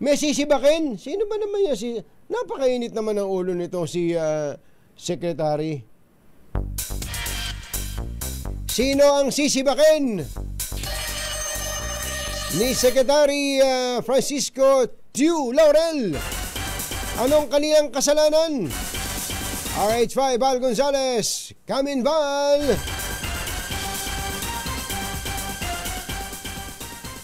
May sisibakin. Sino ba naman yan? Napakainit naman ang ulo nito si Secretary. Sino ang sisibakin ni Secretary Francisco Tiu Laurel? Anong kaniyang kasalanan? RH5 Val Gonzales, Kamin Val.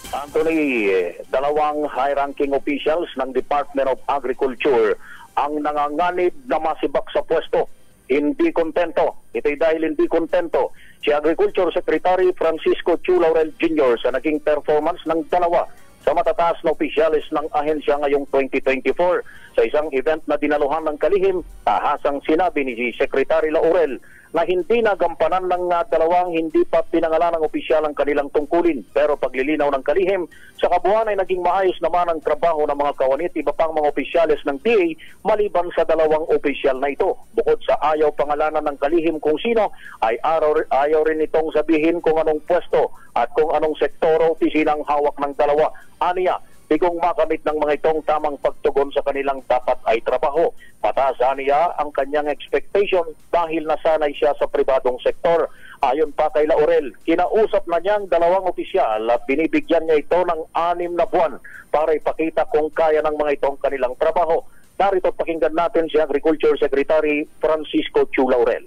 Anthony, dalawang high-ranking officials ng Department of Agriculture ang nanganganib na masibak sa pwesto. Hindi kontento. Ito'y dahil hindi kontento si Agriculture Secretary Francisco Tiu Laurel Jr. sa naging performance ng dalawa sa matataas na opisyalis ng ahensya ngayong 2024. Sa isang event na dinaluhan ng kalihim, tahasang sinabi ni Secretary Laurel na hindi nagampanan ng dalawang hindi pa pinangalan ng opisyal ang kanilang tungkulin. Pero paglilinaw ng kalihim, sa kabuuan ay naging maayos naman ang trabaho ng mga kawanit, iba pang mga opisyalis ng DA maliban sa dalawang opisyal na ito. Bukod sa ayaw pangalanan ng kalihim kung sino, ay ayaw rin itong sabihin kung anong pwesto at kung anong sektor o opisinang hawak ng dalawa. Aniya, bigong makamit ng mga itong tamang pagtugon sa kanilang dapat ay trabaho. Mataas niya ang kanyang expectation dahil nasanay siya sa pribadong sektor. Ayon pa kay Laurel, kinausap na niyang dalawang opisyal at binibigyan niya ito ng 6 na buwan para ipakita kung kaya ng mga itong kanilang trabaho. Narito pakinggan natin si Agriculture Secretary Francisco Tiu Laurel.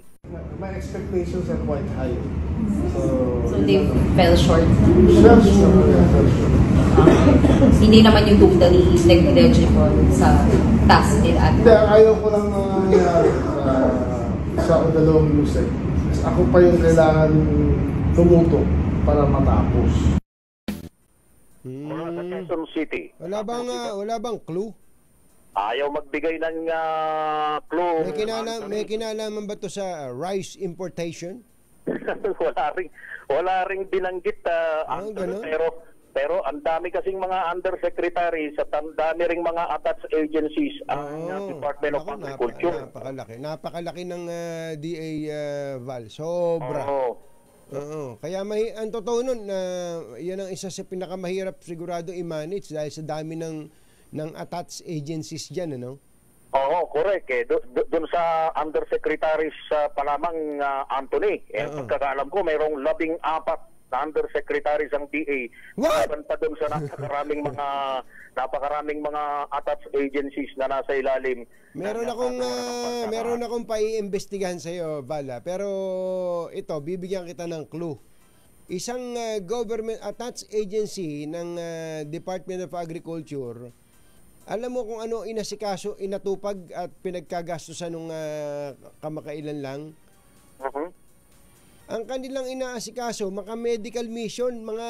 My expectations are quite high. So they fell short? Fell short. Hindi naman yung totally negligible sa task nila. Hindi, ayaw ko lang nangyayari sa dalawang lusek. Ako pa yung kailangan tumutok para matapos. Mula sa Quezon City. Wala bang clue? Ayaw magbigay ng clue. May kinalaman ba to sa rice importation? wala ring binanggit pero ang dami kasing mga undersecretaries at ang dami ring mga attached agencies ang Department of Agriculture. Napakalaki ng DA Val. Sobra. Kaya ang totoo nun, yan ang isa sa pinakamahirap sigurado i-manage dahil sa dami ng attached agencies dyan, ano? Oo, correct. Doon sa undersecretaries pa lamang, Anthony, pagkakaalam ko, mayroong 14 na undersecretaries ang DA. Laban pa doon sa napakaraming mga attached agencies na nasa ilalim. Meron akong paiimbestigahan sa iyo, Vala. Pero ito, bibigyan kita ng clue. Isang government attached agency ng Department of Agriculture. Alam mo kung ano inasikaso, inatupag at pinagkagastusan nung kamakailan lang? Ang kanilang inaasikaso, mga medical mission, mga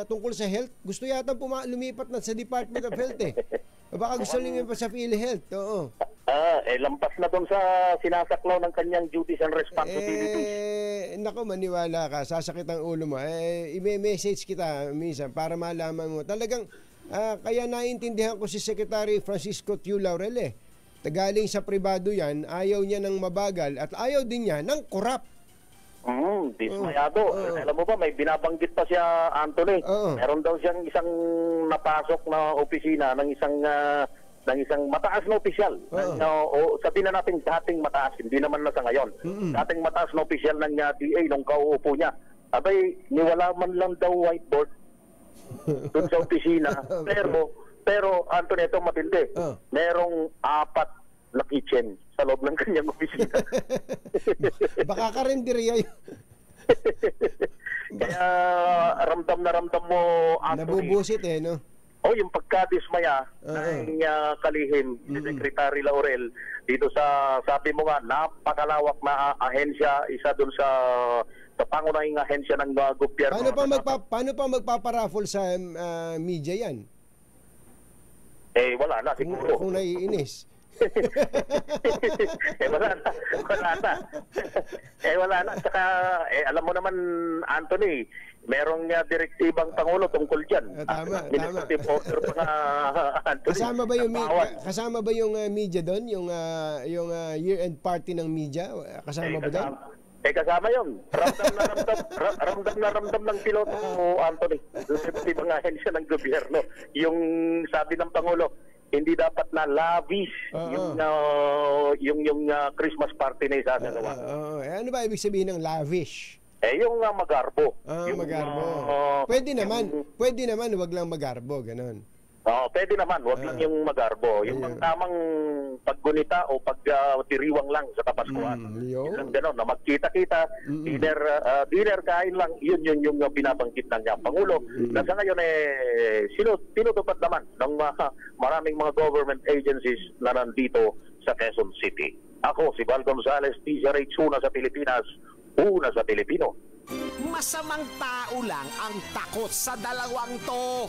tungkol sa health. Gusto yata lumipat na sa Department of Health eh. Baka gusto lumipat sa PhilHealth. Oo. Lampas na doon sa sinasaklaw ng kanyang duties and responsibilities. Nako, maniwala ka. Sasakit ang ulo mo. I-message kita minsan para malaman mo. Talagang kaya naiintindihan ko si Secretary Francisco Tiu Laurel eh. Tagaling sa pribado yan, ayaw niya ng mabagal at ayaw din niya ng korap. Dismayado. Alam mo ba, may binabanggit pa siya, Anthony. Meron daw siyang isang napasok na opisina ng isang mataas na opisyal. Sabihin na natin dating mataas, hindi naman na sa ngayon. Dating mataas na opisyal ng DA nung kauupo niya. Abay, niwala man lang daw whiteboard doon sa opisina. Pero Anthony, ito matindi. Merong 4 na kitchen sa loob ng kanyang opisina. Baka karinderya yun. Kaya ramdam na ramdam mo, Anthony. Nabubusit eh, no? Yung pagkadismaya ng kalihim ni Secretary Laurel dito sa, sabi mo nga, napakalawak na ahensya, isa doon sa pangunahing ahensya ng gobyerno. Paano pa magpaparaffle sa media yan? Wala na siguro. Kung naiinis. Wala na. Saka, alam mo naman, Anthony, merong direktibang Pangulo tungkol dyan. Tama. Administrative order pa nga, Anthony. Kasama ba yung media doon? Yung year-end party ng media? Kasama ba doon? Kasama yun. Ramdam na ramdam ng piloto mo, Anthony. Sa ibang ahensya ng gobyerno. Yung sabi ng Pangulo, hindi dapat na lavish yung Christmas party na isasagawa. Ano ba ibig sabihin ng lavish? Yung magarbo. Yung, magarbo. Pwede naman, wag lang magarbo, ganun. Pwede naman, wag lang yung magarbo. Yung tamang paggunita o pagdiriwang lang sa Kapaskuhan. Yung gano'n, na magkita-kita, dinner, kain lang, yun yung binabanggit ng Pangulo. Na sa ngayon, tinutupad naman ng maraming mga government agencies na nandito sa Quezon City. Ako, si Val Gonzales, TZRH, una sa Pilipinas, una sa Pilipino. Masamang tao lang ang takot sa dalawang to.